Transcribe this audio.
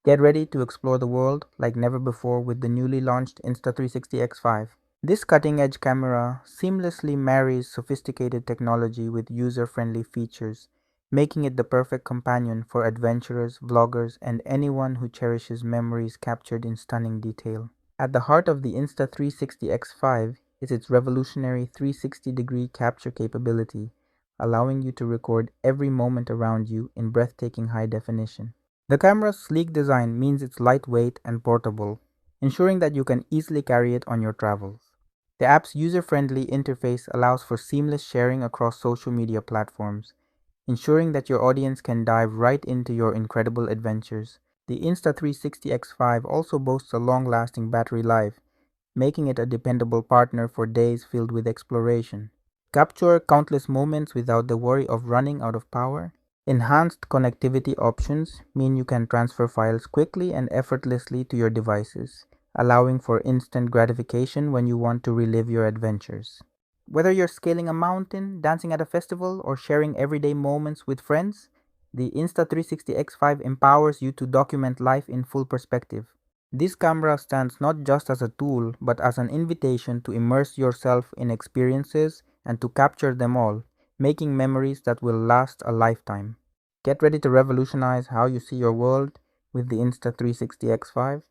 Get ready to explore the world like never before with the newly launched Insta360 X5. This cutting-edge camera seamlessly marries sophisticated technology with user-friendly features, making it the perfect companion for adventurers, vloggers, and anyone who cherishes memories captured in stunning detail. At the heart of the Insta360 X5 is its revolutionary 360-degree capture capability, allowing you to record every moment around you in breathtaking high definition. The camera's sleek design means it's lightweight and portable, ensuring that you can easily carry it on your travels. The app's user-friendly interface allows for seamless sharing across social media platforms, ensuring that your audience can dive right into your incredible adventures. The Insta360 X5 also boasts a long-lasting battery life, making it a dependable partner for days filled with exploration. Capture countless moments without the worry of running out of power. Enhanced connectivity options mean you can transfer files quickly and effortlessly to your devices, allowing for instant gratification when you want to relive your adventures. Whether you're scaling a mountain, dancing at a festival, or sharing everyday moments with friends, the Insta360 X5 empowers you to document life in full perspective. This camera stands not just as a tool, but as an invitation to immerse yourself in experiences and to capture them all, making memories that will last a lifetime. Get ready to revolutionize how you see your world with the Insta360 X5.